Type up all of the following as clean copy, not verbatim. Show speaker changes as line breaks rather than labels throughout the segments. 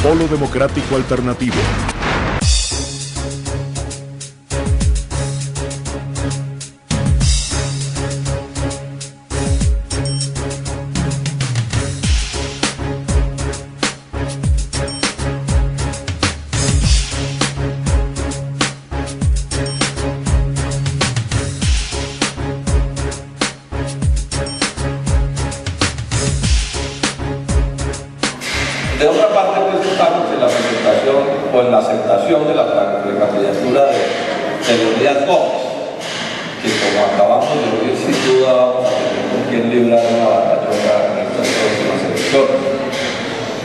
Polo Democrático Alternativo.
De otra parte, pues estamos en la presentación o en la aceptación de la candidatura de Leonidas Gómez, que como acabamos de oír, sin duda vamos a tener con quien librar una batalla en estas próximas elecciones.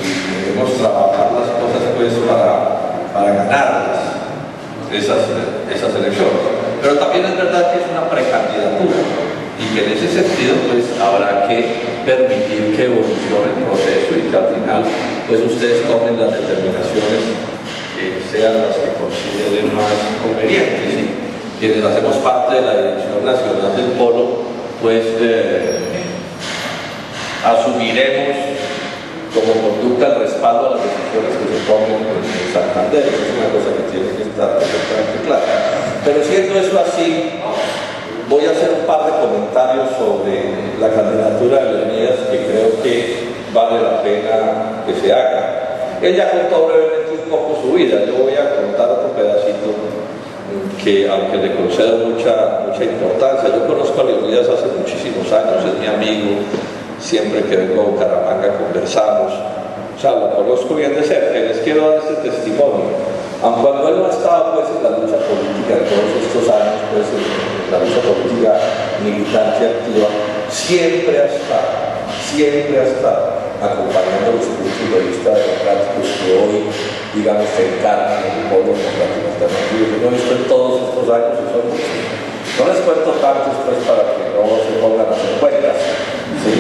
Y debemos trabajar las cosas pues para ganarlas, esas elecciones. Pero también es verdad que es una precandidatura y que en ese sentido pues habrá que permitir que evolucione el proceso y que al final pues ustedes tomen las determinaciones que sean las que consideren más convenientes. Y quienes hacemos parte de la Dirección Nacional del Polo, pues asumiremos como conducta el respaldo a las decisiones que se tomen en Santander. Es una cosa que tiene que estar perfectamente clara. Pero siendo eso así, voy a hacer un par de comentarios sobre la candidatura de Leonidas que creo que vale la pena que se haga. Ella contó brevemente un poco su vida. Yo voy a contar otro pedacito que, aunque le concedo mucha importancia, yo conozco a Leonidas hace muchísimos años, es mi amigo, siempre que vengo a Bucaramanga conversamos, o sea, lo conozco bien de cerca y les quiero dar este testimonio. Aunque cuando él no estaba pues en la lucha política de todos estos años, pues en la lucha política militante activa, siempre ha estado acompañando los puntos de vista democráticos que hoy, digamos, se encarnan en el Polo Democrático Alternativo. Yo lo he visto en todos estos años y son muchos. No les cuento tantos pues para que no se pongan a hacer cuentas, ¿sí?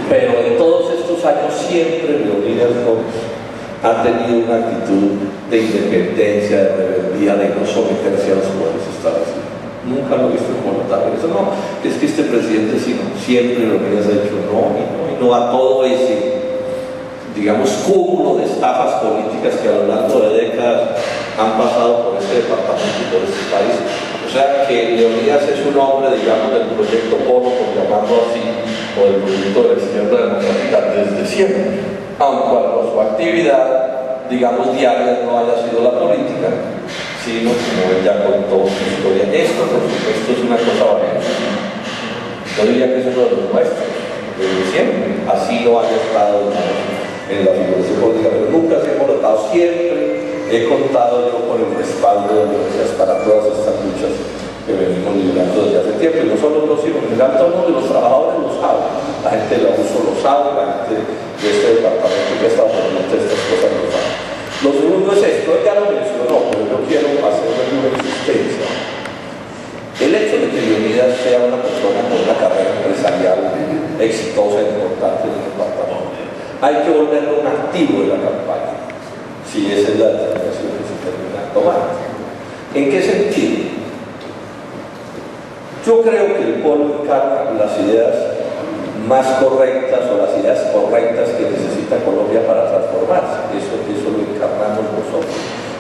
Pero en todos estos años siempre Leonidas Gómez ha tenido una actitud de independencia, de rebeldía, de no someterse a los poderes establecidos. Nunca lo he visto involuntario. Eso no es que este presidente, sino siempre Leonidas ha dicho no y no a todo ese, digamos, cúmulo de estafas políticas que a lo largo de décadas han pasado por este departamento y por este país. O sea que Leonidas es un hombre, digamos, del proyecto Polo, por llamarlo así, o del proyecto de la izquierda democrática desde siempre, aunque su actividad, digamos, diaria no haya sido la política, sino como él ya contó su historia. Esto, por supuesto, es una cosa valiosísima. Yo diría que es uno de los nuestros, desde siempre. Así no haya estado, digamos, en la figuración política, pero nunca se ha molestado. Siempre he contado yo con el respaldo de Leonidas para todas estas luchas que venimos liderando desde hace tiempo, y no solo los sino en general todos los trabajadores lo saben, la gente de abuso lo sabe, la gente de este departamento que está pendiente de estas cosas lo sabe. Lo segundo es esto, él ya lo mencionó, pero yo quiero hacerle una insistencia. El hecho de que Leonidas sea una persona con una carrera empresarial exitosa e importante en el departamento, hay que volverlo un activo de la campaña, si esa es la determinación que se termina tomando. ¿En qué sentido? Yo creo que el Polo encarna las ideas más correctas o las ideas correctas que necesita Colombia para transformarse. Eso lo encarnamos nosotros.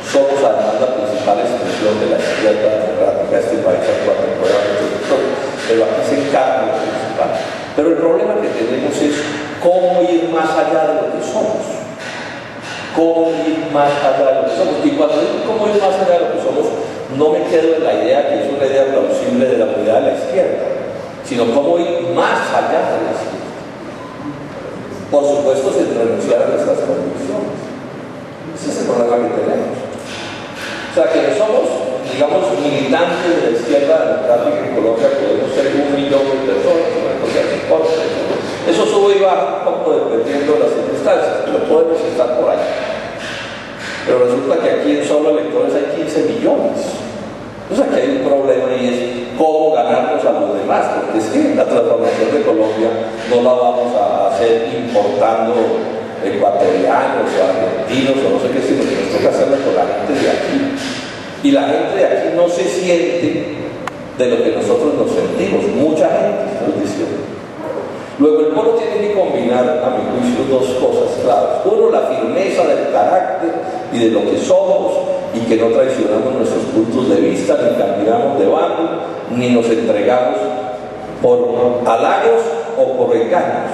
Somos además la principal expresión de la izquierda democrática de este país actualmente, pero aquí se encarna lo principal. Pero el problema que tenemos es cómo ir más allá de lo que somos. Cómo ir más allá de lo que somos. Y cuando digo cómo ir más allá de lo que somos, no me quedo en la idea que es una idea plausible de la unidad de la izquierda, sino cómo ir más allá de la izquierda. Por supuesto, sin renunciar a nuestras convicciones. Ese es el problema que tenemos. O sea, que no somos, digamos, militantes de la izquierda democrática en Colombia, podemos ser 1 millón de personas, una cosa que importa. Eso sube y baja un poco dependiendo de las circunstancias, pero podemos estar por ahí. Pero resulta que aquí en solo electores hay 15 millones. O sea que hay un problema y es cómo ganarnos a los demás, porque es que la transformación de Colombia no la vamos a hacer importando ecuatorianos o argentinos o no sé qué, sino que nos toca hacerla con la gente de aquí. Y la gente de aquí no se siente de lo que nosotros nos sentimos, mucha gente, estoy diciendo. Luego el Polo tiene que combinar, a mi juicio, dos cosas claves. Uno, la firmeza del carácter y de lo que somos, y que no traicionamos nuestros puntos de vista, ni cambiamos de bando, ni nos entregamos por halagos o por engaños.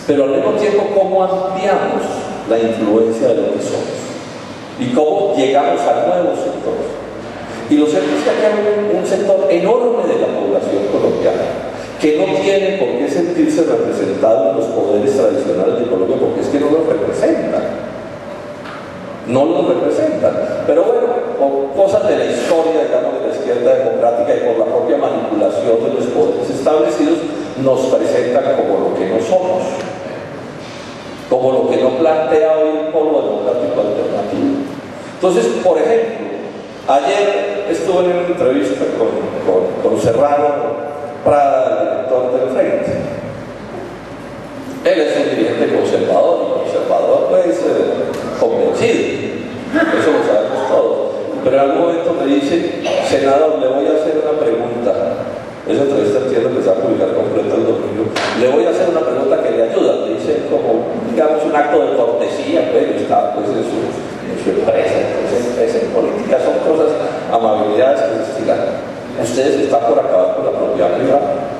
Pero al mismo tiempo, cómo ampliamos la influencia de lo que somos y cómo llegamos a nuevos sectores. Y lo cierto es que aquí hay un sector enorme de la población colombiana que no tiene por qué sentirse representado en los poderes tradicionales de Colombia, porque es que no los representan. No los representan. Pero bueno, por cosas de la historia, digamos, de la izquierda democrática y por la propia manipulación de los poderes establecidos, nos presentan como lo que no somos, como lo que no plantea hoy el polo democrático alternativo. Entonces, por ejemplo, ayer estuve en una entrevista con Serrano Prada, el director del Frente. Él es un dirigente conservador, y conservador pues convencido, eso lo sabemos todos. Pero en algún momento me dice: senador, le voy a hacer una pregunta. Esa entrevista entiendo que se va a publicar completa el domingo. Le voy a hacer una pregunta que le ayuda. Le dice como, digamos, un acto de cortesía, pero está pues en su empresa. Entonces, en política son cosas, amabilidades que se estilan. Ustedes están por acabar con la propiedad privada,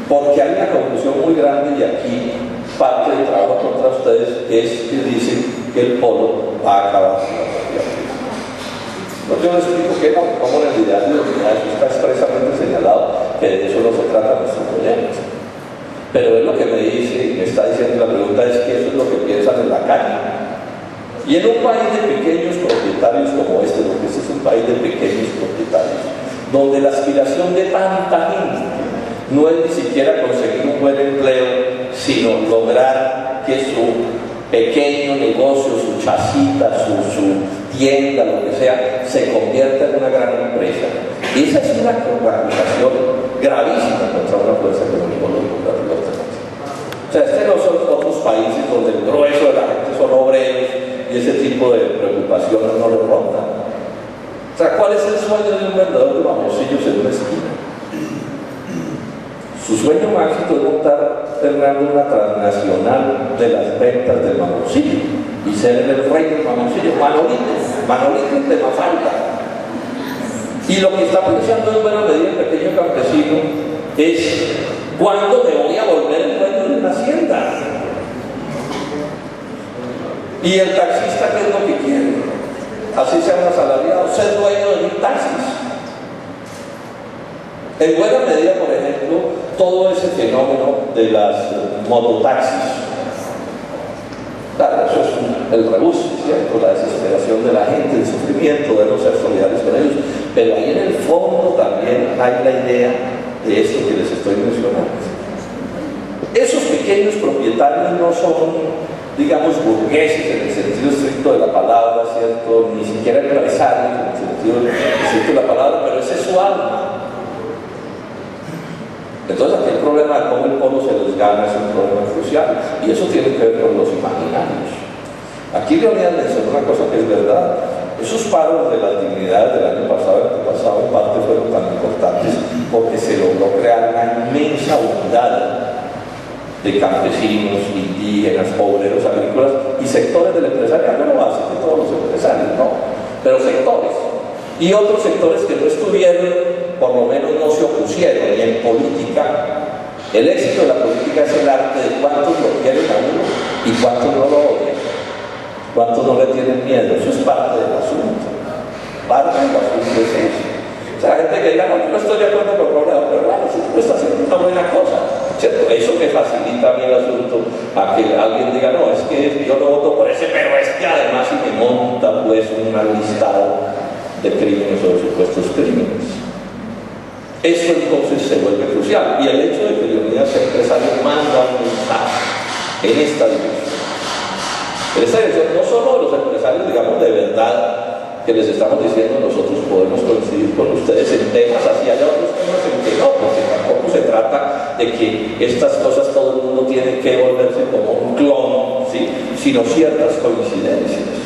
porque hay una conclusión muy grande, y aquí parte del trabajo contra ustedes es que dicen que el polo va a acabar con la propiedad privada. No, yo les explico que no, como en el ideal de unidad, eso está expresamente señalado, que de eso no se trata nuestro proyecto. Pero es lo que me dice, me está diciendo la pregunta, es que eso es lo que piensan en la calle. Y en un país de pequeños propietarios como este, porque este es un país de pequeños propietarios, donde la aspiración de tanta gente no es ni siquiera conseguir un buen empleo, sino lograr que su pequeño negocio, su chacita, su tienda, lo que sea, se convierta en una gran empresa. Y esa es una acusación gravísima contra una fuerza económica democrática. O sea, no son otros países donde el grueso de la gente son obreros y ese tipo de preocupaciones no lo rondan. O sea, ¿cuál es el sueño de un vendedor de mamoncillos en una esquina? Su sueño máximo es montar, Fernando, una transnacional de las ventas del mamoncillo y ser el rey del mamoncillo, Manolito de Mafalda. Y lo que está pensando en buena medida el pequeño campesino es: ¿cuándo me voy a volver el dueño de una hacienda? Y el taxista, ¿qué es lo que quiere? Así sean asalariados, ser dueño de 1000 taxis. En buena medida, por ejemplo, todo ese fenómeno de las mototaxis. Claro, eso es el rebus, ¿cierto? La desesperación de la gente, el sufrimiento de no ser solidarios con ellos. Pero ahí en el fondo también hay la idea de esto que les estoy mencionando. Esos pequeños propietarios no son, digamos, burgueses en el sentido estricto de la palabra, ¿cierto? Ni siquiera empresarios en el sentido estricto de la palabra, pero ese es su alma. Entonces aquí el problema de cómo el polo se les gana es un problema crucial, y eso tiene que ver con los imaginarios. Aquí Leonidas mencionó una cosa que es verdad: esos paros de las dignidades del año pasado y antepasado en parte fueron tan importantes porque se logró crear una inmensa unidad de campesinos, indígenas, obreros, agrícolas y sectores del empresariado. No va a ser que todos los empresarios, no, pero sectores. Y otros sectores que no estuvieron, por lo menos no se opusieron. Y en política, el éxito de la política es el arte de cuántos lo quieren a uno y cuántos no lo odian, cuántos no le tienen miedo. Eso es parte del asunto. Parte del asunto es eso. O sea, la gente que diga: no, yo no estoy de acuerdo con el programa, pero bueno, si tú estás haciendo una buena cosa, ¿cierto? Eso me facilita a mí el asunto, a que alguien diga: no, es que yo no voto por ese, pero es que además si me monta pues un listado de crímenes o de supuestos crímenes. Eso entonces se vuelve crucial, y el hecho de que Leonidas sea empresario manda un mensaje en esta dirección. En esta dirección, no solo de los empresarios, digamos, de verdad, que les estamos diciendo nosotros podemos coincidir con ustedes en temas así, hay otros temas en que no, porque tampoco se trata de que estas cosas todo el mundo tiene que volverse como un clon, ¿sí? Sino ciertas coincidencias.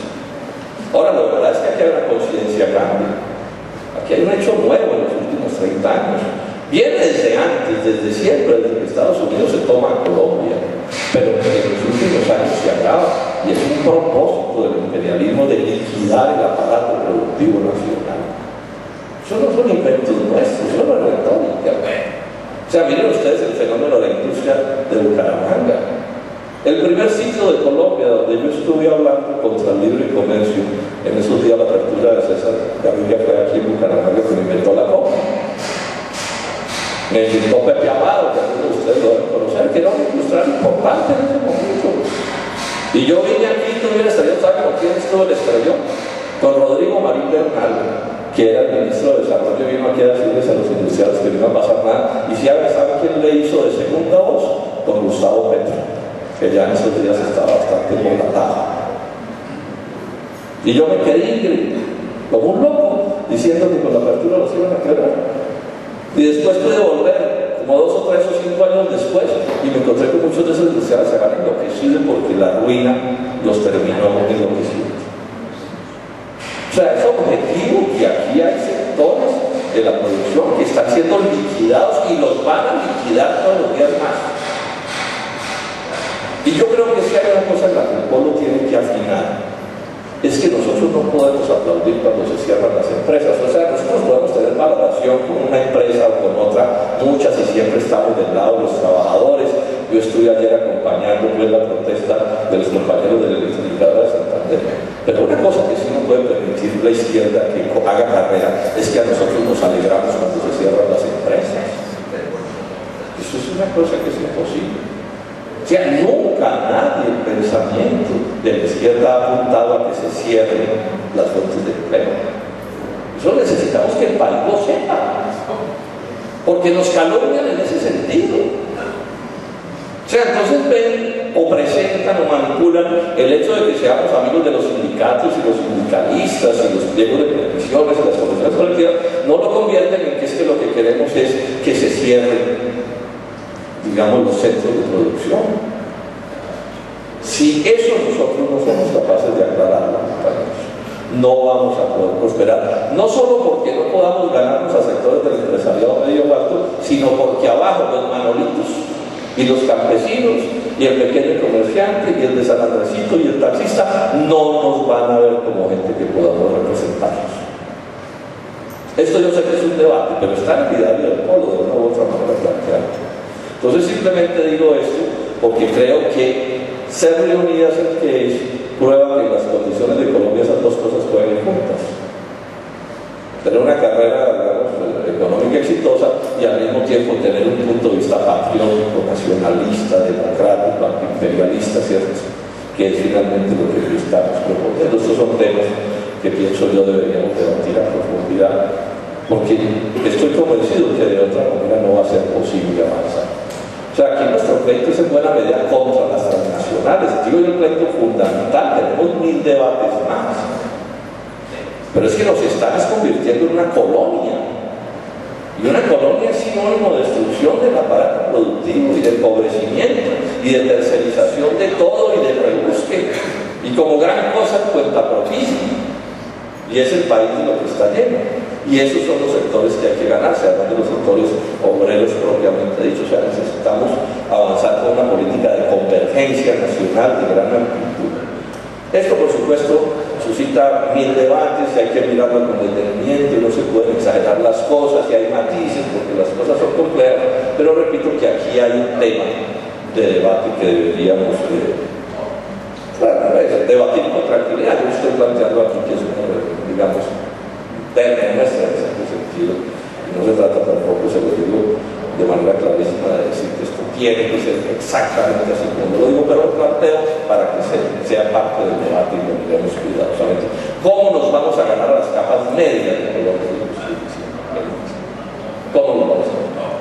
Ahora, la verdad es que aquí hay una coincidencia grande. Aquí hay un hecho nuevo en los últimos 30 años. Viene desde antes, desde siempre, desde que Estados Unidos se toma a Colombia. Pero en los últimos y es un propósito del imperialismo de liquidar el aparato productivo nacional. Eso no son inventos nuestros, eso no es retórica. O sea, miren ustedes el fenómeno de la industria de Bucaramanga. El primer sitio de Colombia donde yo estuve hablando contra el libre comercio, en esos días la apertura de César Gaviria fue aquí en Bucaramanga, que me inventó la copa. Me invitó Pepe Amado, que algunos de ustedes lo deben conocer, que era un industrial importante en ese momento. Y yo vine aquí, tuve el exterior, ¿saben con quién estuvo el exterior? Con Rodrigo Marín Bernal, que era el ministro de Desarrollo, vino aquí a decirles a los industriales que no iba a pasar nada. Y si ¿saben quién le hizo de segunda voz? Con Gustavo Petro, que ya en esos días estaba bastante volatado. Y yo me quedé como un loco, diciendo que con la apertura los iban a quebrar. Y después pude volver, como 2 o 3 o 5 años después, y me encontré con muchos de esos industriales se habían enloquecido porque la ruina los terminó enloquecidos. O sea, es objetivo que aquí hay sectores de la producción que están siendo liquidados y los van a liquidar todos los días más. Y yo creo que si hay una cosa en la que el pueblo tiene que afinar, es que nosotros no podemos aplaudir cuando se cierran las empresas. O sea, nosotros podemos tener valoración con una empresa o con otra, muchas, y siempre estamos del lado de los trabajadores. Yo estuve ayer acompañando la protesta de los compañeros de la electrificadora de Santander. Pero una cosa que sí no puede permitir la izquierda que haga carrera es que a nosotros nos alegramos cuando se cierran las empresas. Eso es una cosa que es imposible. O sea, nunca nadie el pensamiento de la izquierda ha apuntado a que se cierren las fuentes de empleo. Eso necesitamos que el país lo sepa, porque nos calumnian en ese sentido. O sea, entonces ven o presentan o manipulan el hecho de que seamos amigos de los sindicatos y los sindicalistas y los pliegos de peticiones y las comisiones colectivas, no lo convierten en que es que lo que queremos es que se cierren, digamos, los centros de producción. Si eso nosotros no somos capaces de aclararlo, no vamos a poder prosperar. No solo porque no podamos ganarnos a sectores del empresariado medio alto, sino porque abajo los manolitos y los campesinos y el pequeño comerciante y el de San Andresito y el taxista no nos van a ver como gente que podamos representarlos. Esto yo sé que es un debate, pero está en el ideario del pueblo de una u otra manera planteado. Entonces simplemente digo esto porque creo que ser reunidas es que es prueba que en las condiciones de Colombia esas dos cosas pueden ir juntas. Tener una carrera, digamos, económica exitosa y al mismo tiempo tener un punto de vista patriótico, nacionalista, democrático, antiimperialista, ¿cierto? Que es finalmente lo que estamos proponiendo. Estos son temas que pienso yo deberíamos debatir a profundidad, porque estoy convencido que de otra manera no va a ser posible avanzar. O sea, aquí nuestro pleito es en buena medida contra las transnacionales. Digo yo, el pleito fundamental, tenemos 1000 debates más. Pero es que nos están convirtiendo en una colonia. Y una colonia es sinónimo de destrucción del aparato productivo y de empobrecimiento y de tercerización de todo y de rebusque. Y como gran cosa, cuenta propicia. Y es el país de lo que está lleno. Y esos son los sectores que hay que ganarse, además de los sectores obreros propiamente dicho. O sea, necesitamos avanzar con una política de convergencia nacional de gran amplitud. Esto, por supuesto, suscita 1000 debates y hay que mirarlo con detenimiento y no se pueden exagerar las cosas y hay matices porque las cosas son complejas, pero repito que aquí hay un tema de debate que deberíamos debatir con tranquilidad. Yo estoy planteando aquí que es una, digamos, terna nuestra en ese sentido, y no se trata tampoco, se lo digo de manera clarísima, de decir que esto tiene que ser exactamente así como lo digo, pero lo planteo para que sea parte del debate y lo miremos cuidadosamente. ¿Cómo nos vamos a ganar a las capas medias de Colombia? ¿Cómo nos vamos a ganar?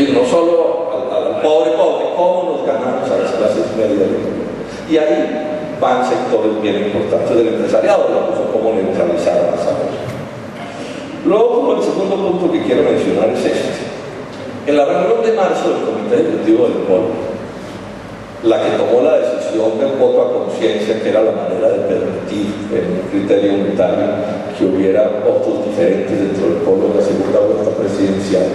Y no solo al pobre, ¿cómo nos ganamos a las clases medias de Colombia? Y ahí van sectores bien importantes del empresariado, ¿no? Cómo neutralizar las aguas. Luego, el segundo punto que quiero mencionar es este. En la reunión de marzo del Comité Ejecutivo del Pueblo, la que tomó la decisión del voto a conciencia, que era la manera de permitir en un criterio unitario que hubiera votos diferentes dentro del pueblo en la segunda vuelta presidencial,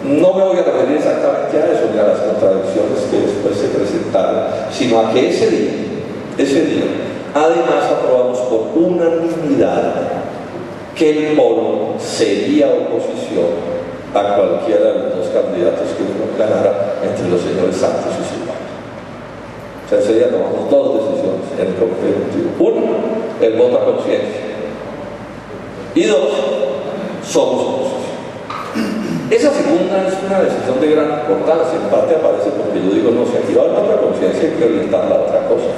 no me voy a referir exactamente a eso ni a las contradicciones que después se presentaron, sino a que ese día, además aprobamos por unanimidad que el polo sería oposición a cualquiera de los dos candidatos que uno ganara entre los señores Santos y Silva. O sea, ese día tomamos dos decisiones en el comité ejecutivo. Uno, el voto a conciencia. Y dos, somos oposición. Esa segunda es una decisión de gran importancia. En parte aparece porque yo digo, no, si aquí va a haber otra conciencia, hay que orientarla a otra cosa.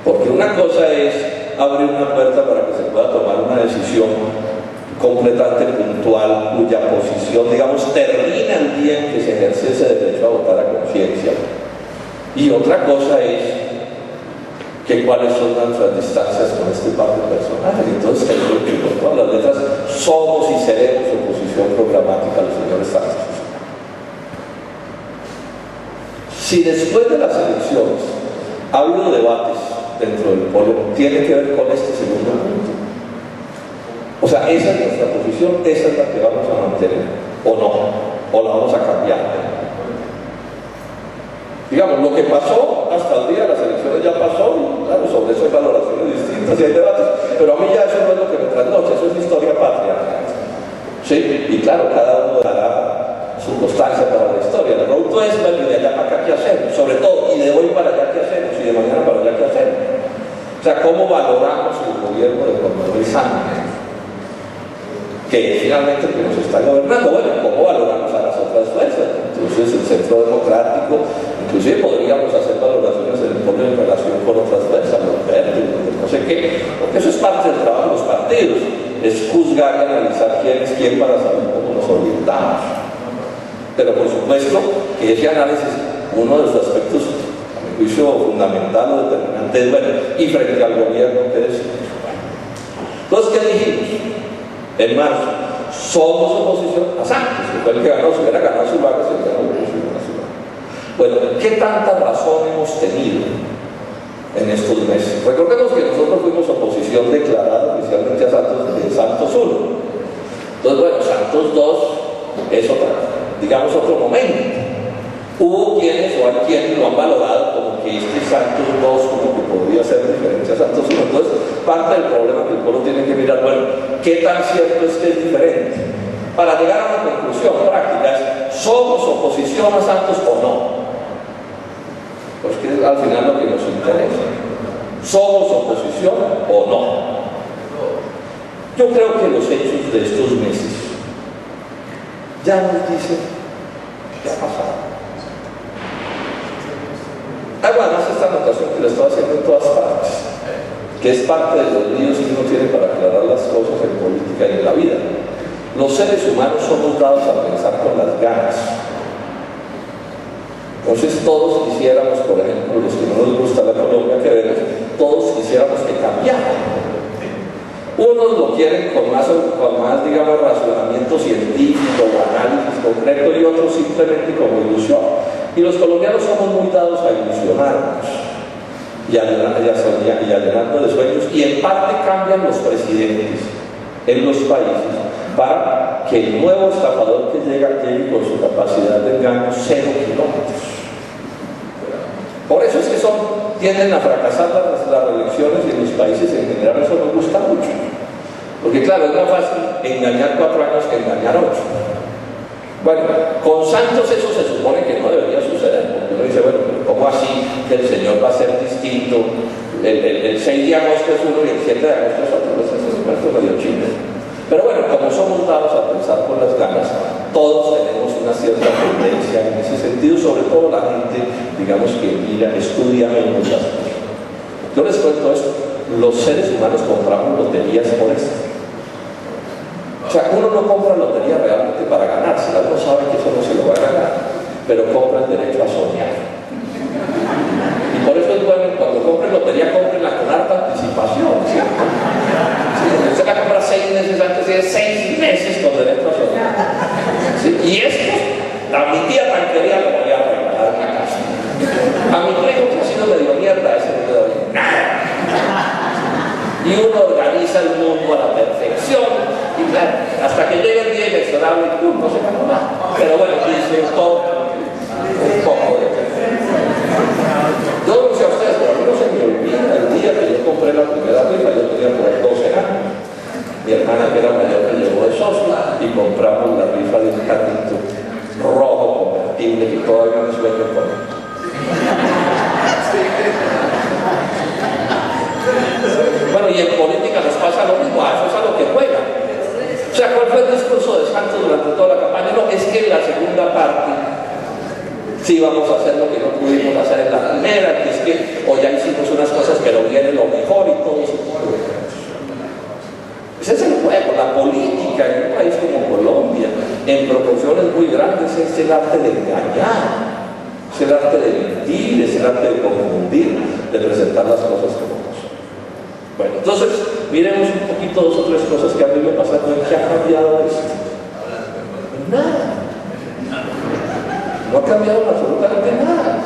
Porque una cosa es abrir una puerta para que se pueda tomar una decisión completamente puntual, cuya posición, digamos, termina el día en que se ejerce ese derecho a votar a conciencia. Y otra cosa es que cuáles son nuestras distancias con este par de personajes. Entonces, con todas las letras, somos y seremos oposición programática a los señores Sánchez. Si después de las elecciones ha habido debates dentro del polo, tiene que ver con este segundo punto. O sea, esa es nuestra posición, esa es la que vamos a mantener, o no, o la vamos a cambiar. Digamos, lo que pasó hasta el día de las elecciones ya pasó, y claro, sobre eso hay valoraciones distintas y hay debates, pero a mí ya eso no es lo que me trasnocha, eso es historia patria. ¿Sí? Y claro, cada uno dará su constancia para la historia. El producto es ver de allá para acá qué hacemos, sobre todo, y de hoy para allá qué hacemos, y de mañana para allá qué hacemos. O sea, cómo valoramos el gobierno de Juan Manuel Santos, que finalmente que nos está gobernando. Bueno, cómo valoramos a las otras fuerzas. Entonces el Centro Democrático, inclusive podríamos hacer valoraciones en el pueblo en relación con otras fuerzas, los verdes, no sé qué, porque eso es parte del trabajo de los partidos, es juzgar y analizar quién es quién para saber cómo nos orientamos. Pero por supuesto que ese análisis, uno de los aspectos, a mi juicio, fundamental o determinante es, bueno, y frente al gobierno, ¿qué decimos? Entonces, ¿qué dijimos? En marzo, somos oposición a Santos, que fue el que ganó. Si hubiera ganado Zuluaga, se hubiera oposición a Zuluaga. Bueno, ¿qué tanta razón hemos tenido en estos meses? Recordemos que nosotros fuimos oposición declarada oficialmente a Santos en Santos 1. Entonces, bueno, Santos 2 es otra, digamos, otro momento. Hubo quienes o hay quienes lo han valorado como que este Santos 2 como que podría ser diferente a Santos 1. Entonces, parte del problema que el pueblo tiene que mirar, bueno, ¿qué tan cierto es que es diferente? Para llegar a una conclusión práctica es, ¿somos oposición a Santos o no? Pues que es al final lo que nos interesa. ¿Somos oposición o no? Yo creo que los hechos de estos meses ya nos dicen qué ha pasado. Además, esta anotación que le estoy haciendo en todas partes, que es parte de los líos que uno tiene para aclarar las cosas en política y en la vida. Los seres humanos somos dados a pensar con las ganas. Entonces todos quisiéramos, por ejemplo, los que no nos gusta la Colombia que vemos, todos quisiéramos que cambiara. Unos lo quieren con más digamos, razonamiento científico o análisis concreto, y otros simplemente como ilusión. Y los colombianos somos muy dados a ilusionarnos y llenarnos de sueños, y en parte cambian los presidentes en los países para que el nuevo estafador que llegue con su capacidad de engaño 0 kilómetros. Por eso es que tienden a fracasar las reelecciones, y en los países en general eso nos gusta mucho, porque claro, es más fácil engañar 4 años que engañar 8. Bueno, con Santos eso se supone que no debería suceder, porque uno dice, bueno, ¿cómo así que el señor va a ser distinto? El 6 de agosto es uno y el 7 de agosto es otro, pues eso es medio chile. Pero bueno, como somos dados a pensar con las ganas, todos tenemos una cierta tendencia en ese sentido, sobre todo la gente, digamos, que mira, estudia menos las cosas. Yo les cuento esto, los seres humanos compramos loterías por esto. O sea, uno no compra lotería realmente para ganársela, uno sabe que eso no se lo va a ganar, pero compra el derecho a soñar. Y por eso es bueno, cuando compre lotería, cómprenla con harta anticipación, ¿cierto? Sí, porque usted la compra 6 meses antes, tiene 6 meses con derecho a soñar. ¿Sí? Y esto, a mi tía tan querida le voy a regalar una casa. A mi primo que ha sido medio mierda, ese no le doy nada. Y uno organiza el mundo a la perfección, y claro, hasta que llegue el día inexorable, no se ganó nada. Pero bueno, dice un poco de todavía me sueño con él. Bueno, y en política nos pasa lo mismo, eso es a lo que juega. O sea, ¿cuál fue el discurso de Santos durante toda la campaña? No, es que en la segunda parte sí vamos a hacer lo que no pudimos hacer en la primera, que es que o ya hicimos unas cosas pero viene lo mejor y todo eso. Ese es el juego, la política en un país como Colombia, en proporciones muy grandes, es el arte de engañar, es el arte de mentir, es el arte de confundir, de presentar las cosas como no son. Bueno, entonces, miremos un poquito dos o tres cosas que a mí me pasaron. ¿Qué ha cambiado esto? Nada. No ha cambiado absolutamente nada.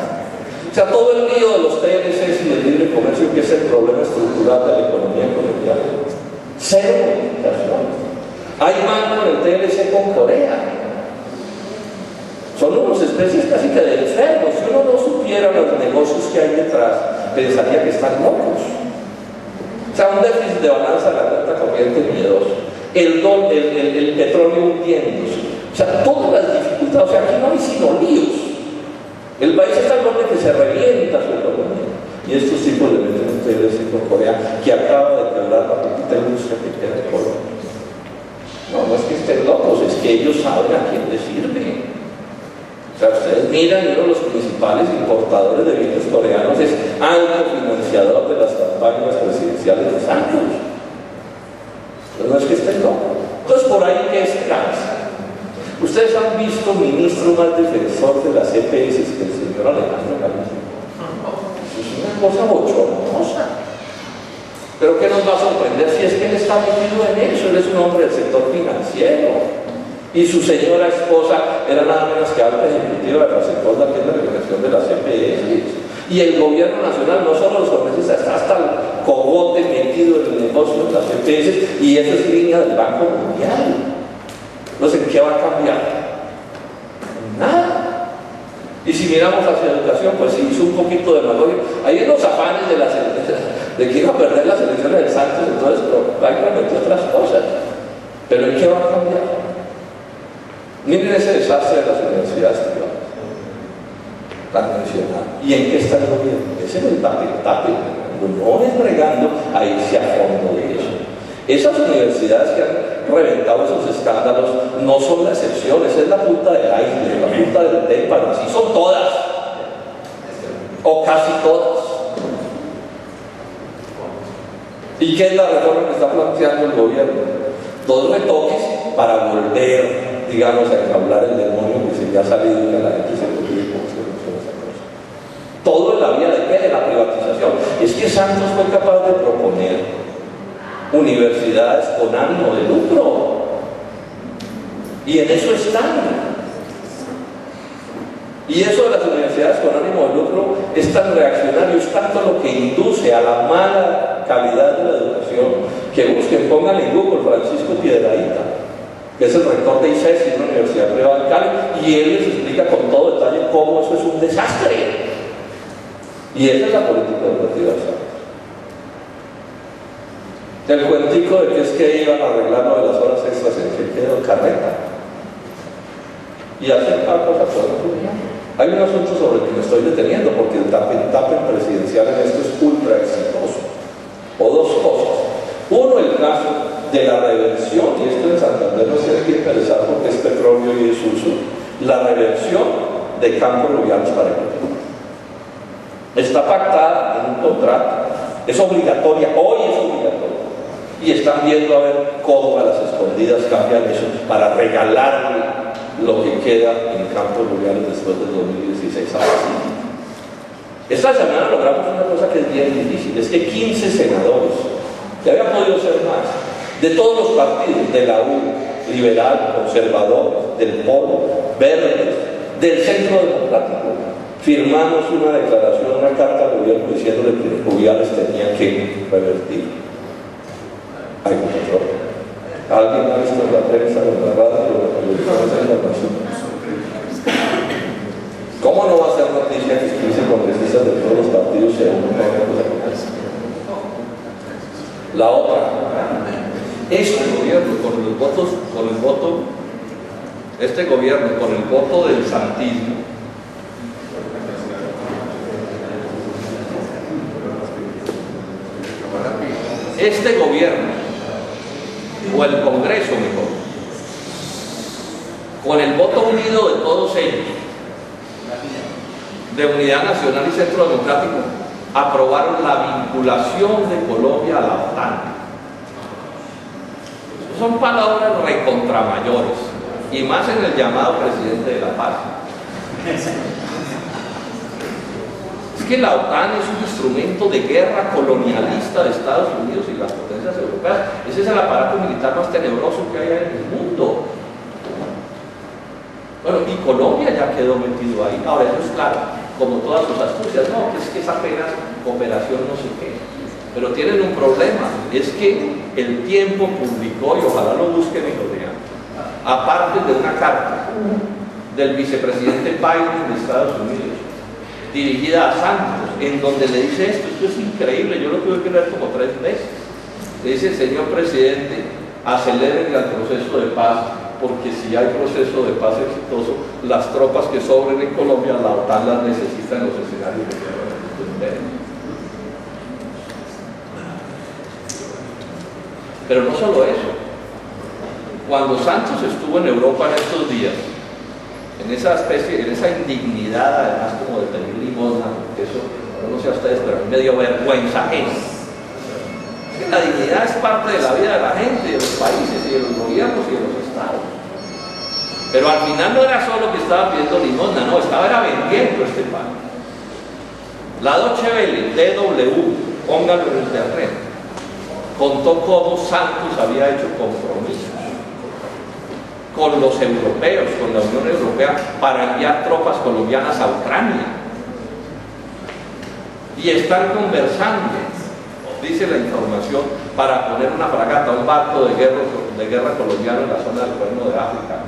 O sea, todo el lío de los TLCs y del libre comercio, que es el problema estructural de la economía colombiana, cero modificación. Hay mango en el TLC con Corea. Son unas especies casi que de enfermos. Si uno no supiera los negocios que hay detrás, pensaría que están locos. O sea, un déficit de balanza de la cuenta corriente miedoso. El petróleo hundiéndose. O sea, todas las dificultades. O sea, aquí no hay sino líos. El país está al borde que se revienta su economía. Y estos tipos de meten ustedes con Corea, que acaba de quebrar la poquita industria que queda en Colombia. No, no es que estén locos, es que ellos saben a quién les sirve. O sea, ustedes miran, uno de los principales importadores de bienes coreanos es alto financiador de las campañas presidenciales de Santos. Pero no es que estén locos. Entonces, por ahí, ¿qué esperanza? Ustedes han visto ministro más defensor de las EPS que el señor Alejandro Gaviria. Es una cosa bochornosa. Pero ¿qué nos va a sorprender si es que él está metido en eso? Él es un hombre del sector financiero. Y su señora esposa era nada menos que alta ejecutiva de la sector que es la regulación de las EPS. Y el gobierno nacional no solo los ofrece, está hasta el cogote metido en el negocio de las EPS, y eso es línea del Banco Mundial. No sé qué va a cambiar. Nada. Y si miramos hacia educación, pues sí, hizo un poquito de demagogia. Ahí en los afanes de que iba a perder las elecciones del Santos, entonces, pero ahí prometió otras cosas. Pero ¿en qué va a cambiar? Miren ese desastre de las universidades privadas. Tan mencionado. ¿Y en qué está el gobierno? Ese no es tape. No es bregando a irse a fondo de eso. Esas universidades que han reventado esos escándalos no son la excepción, esa es la punta del iceberg, la punta del témpano, así son todas, o casi todas. ¿Y qué es la reforma que está planteando el gobierno? Dos retoques para volver, digamos, a enjaular el demonio que se le ha salido y que la gente se produce con esa cosa. Todo en la vía de qué? De la privatización. Es que Santos fue capaz de proponer universidades con ánimo de lucro, y en eso están. Y eso de las universidades con ánimo de lucro es tan reaccionario, es tanto lo que induce a la mala calidad de la educación, que busquen, pongan en Google Francisco Piedrahita, que es el rector de ICESI, una universidad privada en Cali, y él les explica con todo detalle cómo eso es un desastre. Y esa es la política educativa. El cuentico de que es que iban a arreglar lo de las horas extras en que quedó carreta. Y hacer tal cosa por otro. Hay un asunto sobre el que me estoy deteniendo, porque el tape presidencial en esto es ultra exitoso. O dos cosas. Uno, el caso de la reversión, y esto en Santander nos tiene que interesar porque es petróleo y es uso, la reversión de campos fluviales para el está pactada en un contrato, es obligatoria, hoy es obligatoria. Y están viendo a ver cómo a las escondidas cambian eso para regalarle lo que queda en campos fluviales después del 2016 a Brasil. Esta semana logramos una cosa que es bien difícil, es que 15 senadores, que habían podido ser más, de todos los partidos, de la U, liberal, conservador, del Polo, Verdes, del Centro Democrático, firmamos una declaración, una carta al gobierno diciéndole que los fluviales tenían que revertir. Hay un error. ¿Alguien ha visto en la prensa, en la radio, en la televisión? ¿Cómo no va a ser noticia que 15 congresistas de todos los partidos se unen a una cosa como esta? La otra, este gobierno con el voto del santismo, este gobierno, o el Congreso mejor, con el voto unido de todos ellos, de Unidad Nacional y Centro Democrático, aprobaron la vinculación de Colombia a la OTAN. Son palabras recontramayores, y más en el llamado presidente de la paz. Es que la OTAN es un instrumento de guerra colonialista de Estados Unidos y las potencias europeas. Ese es el aparato militar más tenebroso que hay en el mundo. Bueno, y Colombia ya quedó metido ahí. Ahora, eso es claro, como todas sus astucias, no, es que es apenas cooperación no sé qué. Pero tienen un problema, es que El Tiempo publicó, y ojalá lo busquen y lo lean, aparte de una carta del vicepresidente Biden de Estados Unidos, dirigida a Santos, en donde le dice esto es increíble, yo lo tuve que leer como 3 veces. Le dice: señor presidente, aceleren el proceso de paz, porque si hay proceso de paz exitoso, las tropas que sobren en Colombia, la OTAN las necesita en los escenarios de guerra. Pero no solo eso. Cuando Santos estuvo en Europa en estos días, en esa especie, en esa indignidad, además como de pedir limosna, porque eso, no sé a ustedes, pero a mí me dio vergüenza ajena. La dignidad es parte de la vida de la gente, de los países y de los gobiernos y de los estados. Pero al final no era solo que estaba pidiendo limosna, no, estaba vendiendo este pan. La Deutsche Welle, DW, póngalo en internet, contó cómo Santos había hecho compromisos con los europeos, con la Unión Europea, para enviar tropas colombianas a Ucrania. Y están conversando, dice la información, para poner una fragata, un barco de guerra colombiano en la zona del Cuerno de África,